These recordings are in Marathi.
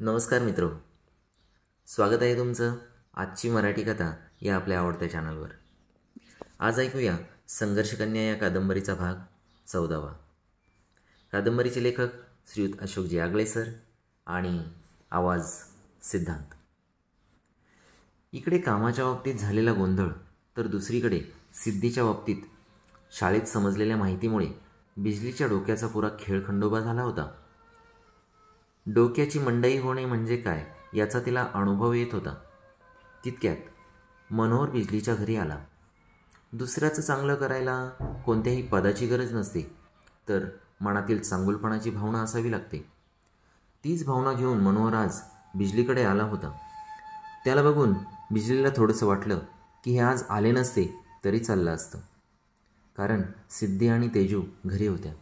नमस्कार मित्रो, स्वागत आहे तुमचं आजची मराठी कथा या आपल्या आवडत्या चॅनलवर. आज ऐकूया संघर्षकन्या या कादंबरीचा भाग 14वा. कादंबरीचे लेखक श्रीयुत अशोकजी आगळे सर आणि आवाज सिद्धांत. इकडे कामाच्या बाबतीत झालेला गोंधळ तर दुसरीकडे सिद्धीच्या बाबतीत शाळेत समजलेल्या माहितीमुळे बिजलीच्या डोक्याचा पुरा खेळखंडोबा झाला होता. डोक्याची मंडई होणे म्हणजे काय याचा तिला अनुभव येत होता. तितक्यात मनोहर बिजलीच्या घरी आला. दुसऱ्याचं चांगलं करायला कोणत्याही पदाची गरज नसते, तर मनातील चांगुलपणाची भावना असावी लागते. तीच भावना घेऊन मनोहर आज बिजलीकडे आला होता. त्याला बघून बिजलीला थोडंसं वाटलं की हे आज आले नसते तरी चाललं असतं, कारण सिद्धी आणि तेजू घरी होत्या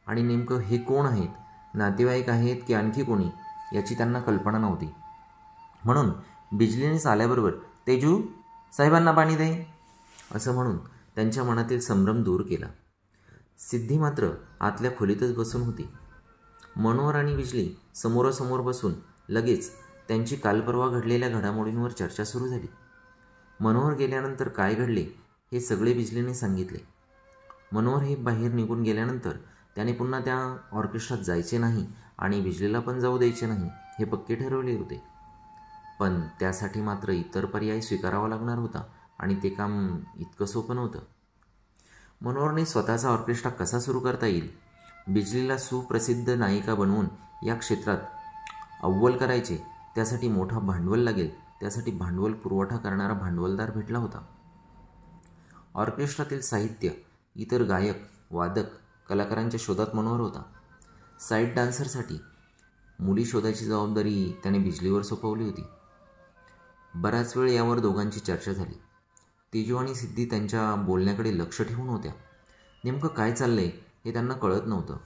आणि नेमकं हे कोण आहेत, नातेवाईक आहेत की आणखी कोणी, याची त्यांना कल्पना नव्हती. म्हणून बिजलीनेच आल्याबरोबर तेजू, साहेबांना पाणी दे असं म्हणून त्यांच्या मनातील संभ्रम दूर केला. सिद्धी मात्र आतल्या खोलीतच बसून होती. मनोहर आणि बिजली समोरासमोर बसून लगेच त्यांची कालपर्वा घडलेल्या घडामोडींवर चर्चा सुरू झाली. मनोहर गेल्यानंतर काय घडले हे सगळे बिजलीने सांगितले. मनोहर हे बाहेर निघून गेल्यानंतर त्याने पुन्हा त्या ऑर्केस्ट्रात जायचे नाही आणि बिजलीला पण जाऊ द्यायचे नाही हे पक्के ठरवले होते. पण त्यासाठी मात्र इतर पर्याय स्वीकारावा लागणार होता आणि ते काम इतकं सोपं नव्हतं. मनोहरने स्वतःचा ऑर्केस्ट्रा कसा सुरू करता येईल, बिजलीला सुप्रसिद्ध नायिका बनवून या क्षेत्रात अव्वल करायचे, त्यासाठी मोठा भांडवल लागेल, त्यासाठी भांडवल पुरवठा करणारा भांडवलदार भेटला होता. ऑर्केस्ट्रातील साहित्य, इतर गायक, वादक, कलाकारांच्या शोधात मनोहर होता. साईड डान्सरसाठी मुली शोधायची जबाबदारी त्याने बिजलीवर सोपवली होती. बराच वेळ यावर दोघांची चर्चा झाली. तेजू आणि सिद्धी त्यांच्या बोलण्याकडे लक्ष ठेवून होत्या. नेमकं काय चाललंय हे त्यांना कळत नव्हतं.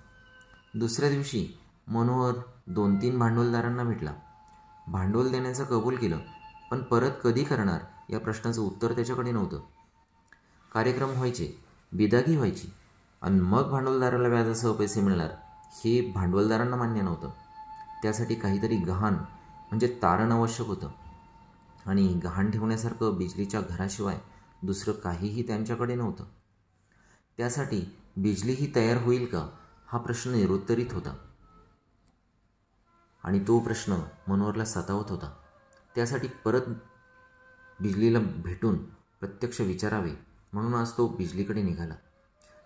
दुसऱ्या दिवशी मनोहर 2-3 भांडवलदारांना भेटला. भांडवल देण्याचं कबूल केलं, पण परत कधी करणार या प्रश्नाचं उत्तर त्याच्याकडे नव्हतं. कार्यक्रम व्हायचे, बिदागी व्हायची आणि मग भांडवलदाराला व्याजासह पैसे मिळणार हे भांडवलदारांना मान्य नव्हतं. त्यासाठी काहीतरी गहाण म्हणजे तारण आवश्यक होतं आणि गहाण ठेवण्यासारखं बिजलीच्या घराशिवाय दुसरं काहीही त्यांच्याकडे नव्हतं. त्यासाठी बिजलीही तयार होईल का हा प्रश्न निरुत्तरित होता आणि तो प्रश्न मनोहरला सतावत होता. त्यासाठी परत बिजलीला भेटून प्रत्यक्ष विचारावे म्हणून आज तो बिजलीकडे निघाला.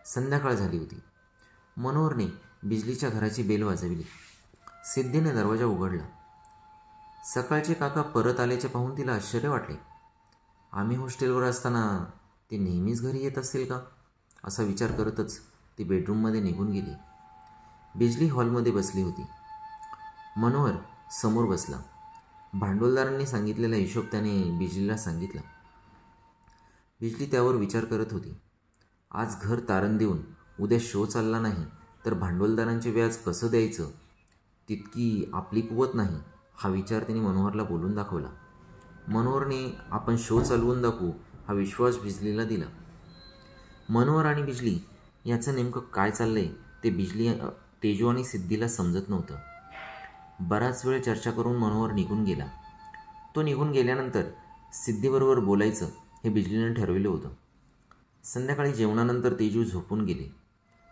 संध्याकाळ झाली होती. मनोहरने बिजलीच्या घराची बेल वाजविली. सिद्धीने दरवाजा उघडला. सकाळचे काका परत आल्याचे पाहून तिला आश्चर्य वाटले. आम्ही हॉस्टेलवर असताना ते नेहमीच घरी येत असतील का असा विचार करतच ती बेडरूममध्ये निघून गेली. बिजली हॉलमध्ये बसली होती. मनोहर समोर बसला. भांडवलदारांनी सांगितलेला हिशोब त्याने बिजलीला सांगितला. बिजली त्यावर विचार करत होती. आज घर तारण देऊन उद्या शो चालला नाही तर भांडवलदारांचे व्याज कसं द्यायचं, तितकी आपली कुवत नाही हा विचार तिने मनोहरला बोलून दाखवला. मनोहरने आपण शो चालवून दाखवू हा विश्वास बिजलीला दिला. मनोहर आणि बिजली याचं नेमकं काय चाललंय ते तेजू आणि सिद्धीला समजत नव्हतं. बराच वेळ चर्चा करून मनोहर निघून गेला. तो निघून गेल्यानंतर सिद्धीबरोबर बोलायचं हे बिजलीने ठरवलं होतं. संध्याकाळी जेवणानंतर तेजू झोपून गेले.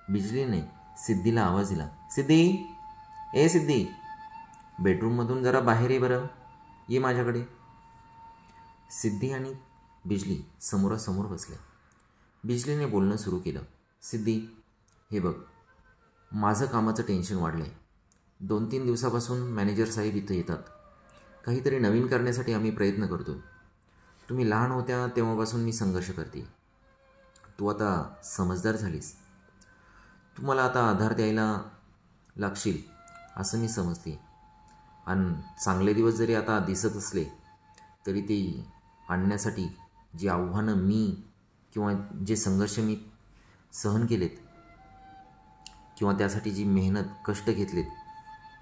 बिजलीने सिद्धीला आवाज दिला, सिद्धी, ए सिद्धी, बेडरूममधून जरा बाहेर ये बरं, ये माझ्याकडे. सिद्धी आणि बिजली समोरासमोर बसले. बिजलीने बोलणं सुरू केलं. सिद्धी, हे बघ, माझं कामाचं टेन्शन वाढलं आहे. 2-3 दिवसापासून मॅनेजर साहेब इथं येतात. काहीतरी नवीन करण्यासाठी आम्ही प्रयत्न करतो. तुम्ही लहान होत्या तेव्हापासून मी संघर्ष करते. तू आता समजदार झालीस. तू मला आता आधार द्यायला लागशील असं मी समजते. आणि चांगले दिवस जरी आता दिसत असले तरी ते आणण्यासाठी जी आव्हानं मी किंवा जे संघर्ष मी सहन केलेत किंवा त्यासाठी जी मेहनत कष्ट घेतलेत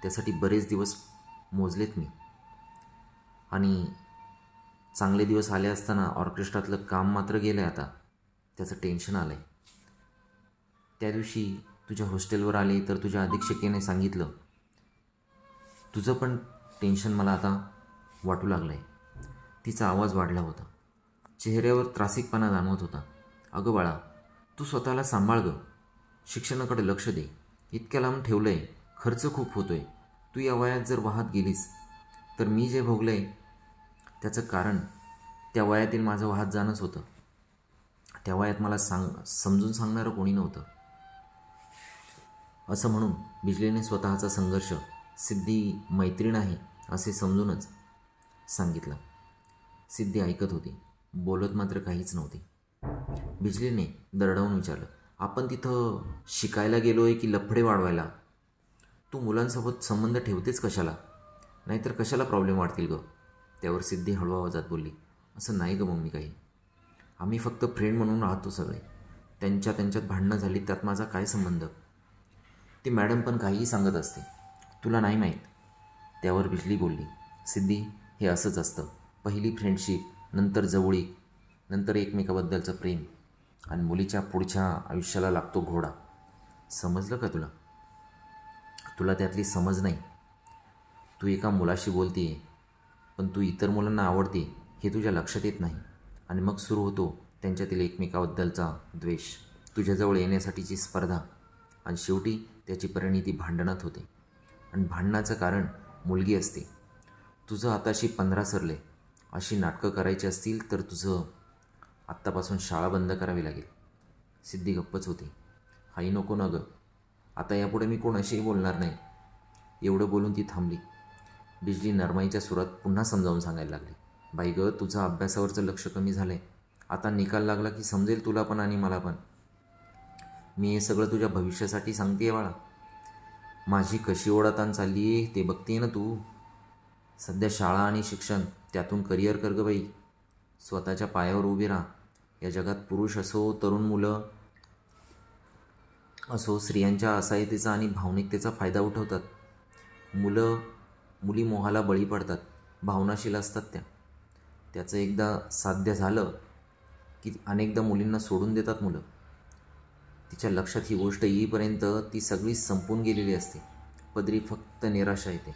त्यासाठी बरेच दिवस मोजलेत मी. आणि चांगले दिवस आले असताना ऑर्केस्ट्रातलं काम मात्र गेलं आहे. आता त्याचं टेन्शन आलं आहे. त्या दिवशी तुझ्या हॉस्टेलवर आले तर तुझ्या अधीक्षकेने सांगितलं तुझं पण टेन्शन मला आता वाटू लागलं आहे. तिचा आवाज वाढला होता. चेहऱ्यावर त्रासिकपणा जाणवत होता. अगं बाळा, तू स्वतःला सांभाळ गं. शिक्षणाकडे लक्ष दे. इतक्या लांब ठेवलं आहे, खर्च खूप होतो आहे. तू या वयात जर वाहत गेलीस तर मी जे भोगलं आहे त्याचं कारण त्या वयातील माझं वाहत जाणंच होतं. त्या वयात मला समजून सांगणारं कोणी नव्हतं. असं म्हणून बिजलीने स्वतःचा संघर्ष सिद्धी मैत्रीण आहे असे समजूनच सांगितलं. सिद्धी ऐकत होती, बोलत मात्र काहीच नव्हती. बिजलीने दरडावून विचारलं, आपण तिथं शिकायला गेलो आहे की लफडे वाढवायला? तू मुलांसोबत संबंध ठेवतेच कशाला? नाहीतर कशाला प्रॉब्लेम वाढतील गं? त्यावर सिद्धी हळू आवाजात बोलली, असं नाही गं मम्मी काही. आम्ही फक्त फ्रेंड म्हणून राहतो सगळे. त्यांच्यात भांडणं झाली त्यात माझा काय संबंध? ती मॅडम पण काहीही सांगत असते, तुला नाही माहीत. त्यावर बिजली बोलली, सिद्धी, हे असंच असतं. पहिली फ्रेंडशिप, नंतर जवळीक, नंतर एकमेकाबद्दलचं प्रेम, आणि मुलीच्या पुढच्या आयुष्याला लागतो घोडा. समजलं का तुला? तुला त्यातली समज नाही. तू एका मुलाशी बोलते आहे, पण तू इतर मुलांना आवडते हे तुझ्या लक्षात येत नाही. आणि मग सुरू होतो त्यांच्यातील एकमेकाबद्दलचा द्वेष, तुझ्याजवळ येण्यासाठीची स्पर्धा, आणि शेवटी त्याची परिणिती भांडणात होते. आणि भांडणाचं कारण मुलगी असते. तुझं आताशी 15 सरले. अशी नाटकं करायची असतील तर तुझं आत्तापासून शाळा बंद करावी लागेल. सिद्धी गप्पच होती. हाई नको ना गं, आता यापुढे मी कोणाशीही बोलणार नाही. एवढं बोलून ती थांबली. बिजली नरमाईच्या सुरात पुन्हा समजावून सांगायला लागली, बाई गं, तुझं अभ्यासावरचं लक्ष कमी झालं आहे. आता निकाल लागला की समजेल तुला पण आणि मला पण. मी हे सगळं तुझ्या भविष्यासाठी सांगते बाळा. माझी कशी ओढाताण चालली आहे ते बघते ना तू. सध्या शाळा आणि शिक्षण, त्यातून करिअर कर गं बाई. स्वतःच्या पायावर उभी राहा. या जगात पुरुष असो, तरुण मुलं असो, स्त्रियांच्या असहायतेचा आणि भावनिकतेचा फायदा उठवतात. मुली मोहाला बळी पडतात. भावनाशील असतात त्याचं एकदा साध्य झालं की अनेकदा मुलींना सोडून देतात मुलं. तिच्या लक्षात ही गोष्ट येईपर्यंत ती सगळी संपून गेलेली असते. पदरी फक्त निराशा येते.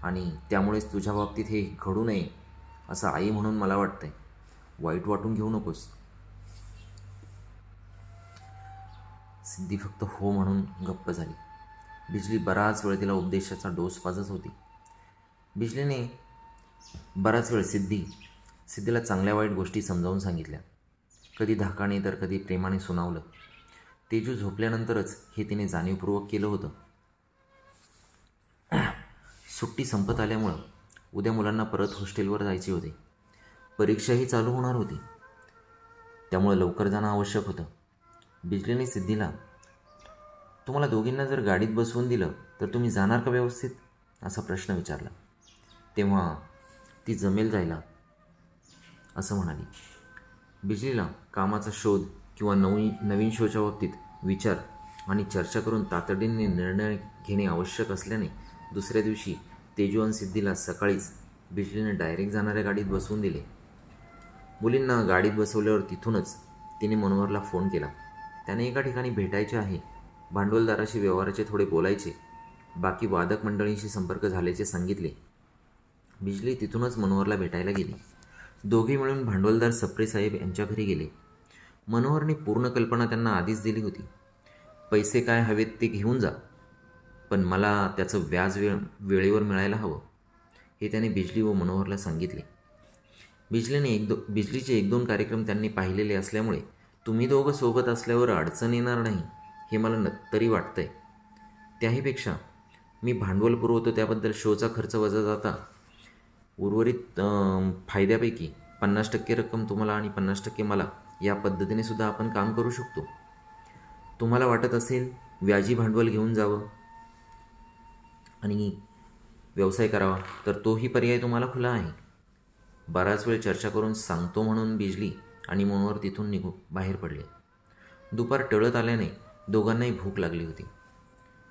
आणि त्यामुळेच तुझ्या बाबतीत हे घडू नये असं आई म्हणून मला वाटतंय. वाईट वाटून घेऊ नकोस. सिद्धी फक्त हो म्हणून गप्प झाली. बिजली बराच वेळ तिला उपदेशाचा डोस पाजत होती. बिजलीने बराच वेळ सिद्धीला चांगल्या वाईट गोष्टी समजावून सांगितल्या. कधी धाकाने तर कधी प्रेमाने सुनावलं. तेजू झोपल्यानंतरच हे तिने जाणीवपूर्वक केलं होतं. सुट्टी संपत आल्यामुळं उद्या मुलांना परत हॉस्टेलवर जायचे होते. परीक्षाही चालू होणार होती. त्यामुळे लवकर जाणं आवश्यक होतं. बिजलीने सिद्धीला, तुम्हाला दोघींना जर गाडीत बसवून दिलं तर तुम्ही जाणार का व्यवस्थित, असा प्रश्न विचारला. तेव्हा ती जमेल जायला असं म्हणाली. बिजलीला कामाचा शोध किंवा नवीन शोच्या बाबतीत विचार आणि चर्चा करून तातडीने निर्णय घेणे आवश्यक असल्याने दुसऱ्या दिवशी तेजू आणि सिद्धीला सकाळीच बिजलीने डायरेक्ट जाणाऱ्या गाडीत बसवून दिले. मुलींना गाडीत बसवल्यावर तिथूनच तिने मनोहरला फोन केला. त्याने एका ठिकाणी भेटायचे आहे, भांडवलदाराशी व्यवहाराचे थोडे बोलायचे, बाकी वादक मंडळींशी संपर्क झाल्याचे सांगितले. बिजली तिथूनच मनोहरला भेटायला गेली. दोघे मिळून भांडवलदार सप्रे साहेब यांच्या घरी गेले. मनोहरने पूर्ण कल्पना त्यांना आधीच दिली होती. पैसे काय हवेत ते घेऊन जा, पण मला त्याचं व्याज वेळेवर मिळायला हवं, हे त्याने बिजली व मनोहरला सांगितले. बिजलीचे 1-2 कार्यक्रम त्यांनी पाहिलेले असल्यामुळे तुम्ही दोघं सोबत असल्यावर अडचण येणार नाही हे मला तरी वाटतंय. त्याहीपेक्षा मी भांडवल पुरवतो त्याबद्दल शोचा खर्च वजा जाता उर्वरित फायद्यापैकी 50% रक्कम तुम्हाला आणि 50% मला, या पद्धतीने सुद्धा आपण काम करू शकतो. तुम्हाला वाटत असेल व्याजी भांडवल घेऊन जावं आणि व्यवसाय करावा तर तोही पर्याय तुम्हाला खुला आहे. बराच वेळ चर्चा करून सांगतो म्हणून बिजली आणि मनोहर तिथून बाहेर पडले. दुपार टळत आल्याने दोघांनाही भूक लागली होती.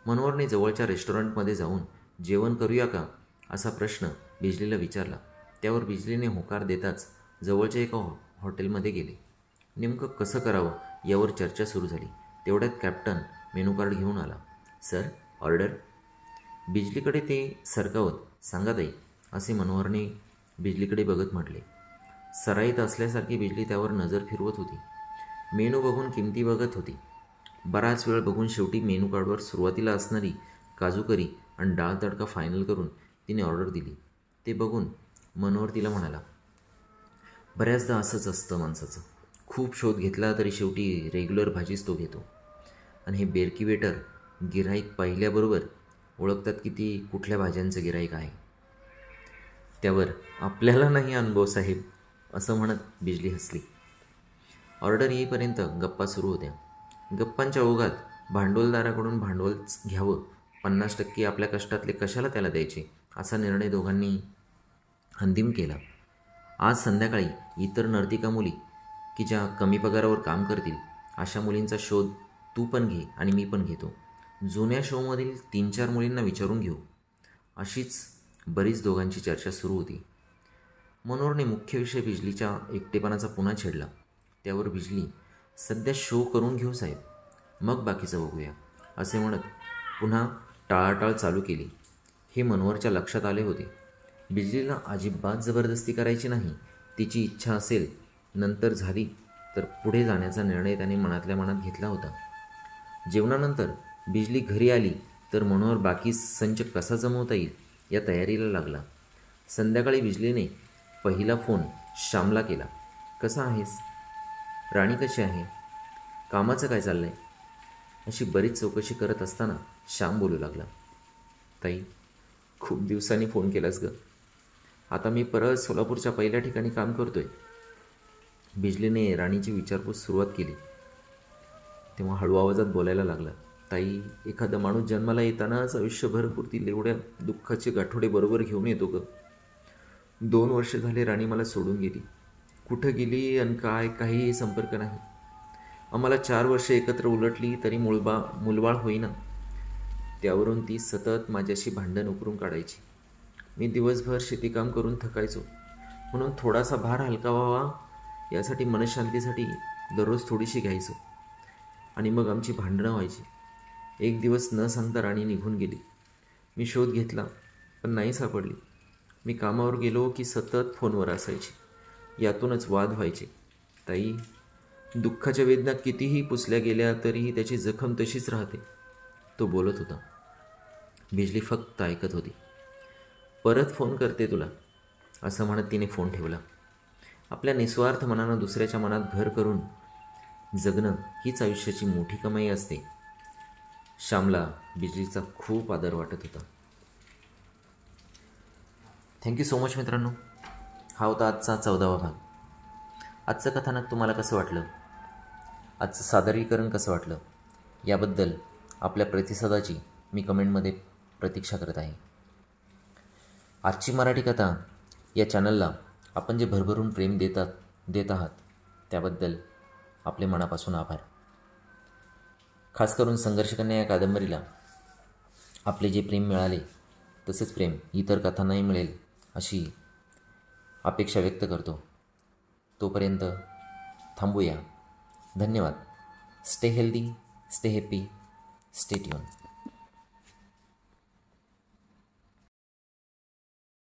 मनोहरने जवळच्या रेस्टॉरंटमध्ये जाऊन जेवण करूया का असा प्रश्न बिजलीला विचारला. त्यावर बिजलीने होकार देताच जवळच्या एका हॉटेलमध्ये गेले. नेमकं कसं करावं यावर चर्चा सुरू झाली. तेवढ्यात कॅप्टन मेनू कार्ड घेऊन आला. Sir, order. बिजलीकडे ते सरकावत सांगा ताई, असे मनोहरने बिजलीकडे बघत म्हटले. सराईत असल्यासारखी बिजली त्यावर नजर फिरवत होती. मेनू बघून किमती बघत होती. बराच वेळ बघून शेवटी मेनू कार्डवर सुरुवातीला असणारी काजू करी आणि डाळ तडका फायनल करून तिने ऑर्डर दिली. ते बघून मनोहर तिला म्हणाला, बऱ्याचदा असंच असतं माणसाचं. खूप शोध घेतला तरी शेवटी रेग्युलर भाजीच तो घेतो. आणि हे बेरकी वेटर गिऱ्हाईक पाहिल्याबरोबर ओळखतात की ती कुठल्या भाज्यांचं गिऱ्हाईक आहे. त्यावर आपल्याला नाही अनुभव साहेब, असं म्हणत बिजली हसली. ऑर्डर येईपर्यंत गप्पा सुरू होत्या. गप्पांच्या ओघात भांडवलदाराकडून भांडवलच घ्यावं, 50% आपल्या कष्टातले कशाला त्याला द्यायचे, असा निर्णय दोघांनी अंतिम केला. आज संध्याकाळी इतर नर्तिका मुली की ज्या कमी पगारावर काम करतील अशा मुलींचा शोध तू पण घे आणि मी पण घेतो. जुन्या शोमधील 3-4 मुलींना विचारून घेऊ. अशीच बरीच दोघांची चर्चा सुरू होती. मनोहरने मुख्य विषय बिजलीच्या एकटेपणाचा पुन्हा छेडला. त्यावर बिजली, सध्या शो करून घेऊ साहेब, मग बाकीचं बघूया, असे म्हणत पुन्हा टाळाटाळ चालू केली. हे मनोहरच्या लक्षात आले होते. बिजलीला अजिबात जबरदस्ती करायची नाही. तिची इच्छा असेल नंतर झाली तर पुढे जाण्याचा निर्णय त्याने मनातल्या मनात घेतला होता. जेवणानंतर बिजली घरी आली तर मनोहर बाकी संच कसा जमवता येईल या तयारीला लागला. संध्याकाळी बिजलीने पहिला फोन श्यामला केला. कसा आहेस? राणी कशी आहे? कामाचं काय चाललं आहे? अशी बरीच चौकशी करत असताना श्याम बोलू लागला. ताई, खूप दिवसांनी फोन केलास ग. आता मी परत सोलापूरच्या पहिल्या ठिकाणी काम करतोय. बिजलीने राणीची विचारपूस सुरुवात केली तेव्हा हळू आवाजात बोलायला लागला. ताई, एखादा माणूस जन्माला येतानाच आयुष्यभर पुरतील एवढ्या दुःखाचे गाठोडे बरोबर घेऊन येतो ग. 2 वर्ष झाले राणी मला सोडून गेली. कुठं गेली आणि काय, काहीही संपर्क नाही. आम्हाला 4 वर्ष एकत्र उलटली तरी मुलबाळ होईना. त्यावरून ती सतत माझ्याशी भांडण उकरून काढायची. मी दिवसभर शेतीकाम करून थकायचो, म्हणून थोडासा भार हलका व्हावा यासाठी मनशांतीसाठी दररोज थोडीशी घ्यायचो आणि मग आमची भांडणं व्हायची. एक दिवस न सांगता राणी निघून गेली. मी शोध घेतला पण नाही सापडली. मी कामावर गेलो की सतत फोनवर असायची. यातूनच वाद व्हायचे. ताई, दुःखाच्या वेदना कितीही पुसल्या गेल्या तरीही त्याची जखम तशीच राहते. तो बोलत होता. बिजली फक्त ऐकत होती. परत फोन करते तुला, असं म्हणत तिने फोन ठेवला. आपल्या निस्वार्थ मनानं दुसऱ्याच्या मनात घर करून जगणं हीच आयुष्याची मोठी कमाई असते. श्यामला बिजलीचा खूप आदर वाटत होता. थँक्यू सो मच मित्रांनो. हा होता आजचा 14वा भाग. आजचं कथानक तुम्हाला कसं वाटलं, आजचं सादरीकरण कसं वाटलं, याबद्दल आपल्या प्रतिसादाची मी कमेंटमध्ये प्रतीक्षा करत आहे. आजची मराठी कथा या चॅनलला आपण जे भरभरून प्रेम देत आहात त्याबद्दल आपले मनापासून आभार. खास करून संघर्ष कन्या या कादंबरीला आपले जे प्रेम मिळाले तसेच प्रेम इतर कथांनाही मिळेल अशी अपेक्षा व्यक्त करतो. तोपर्यंत थांबूया. धन्यवाद. Stay healthy, stay happy, stay tune.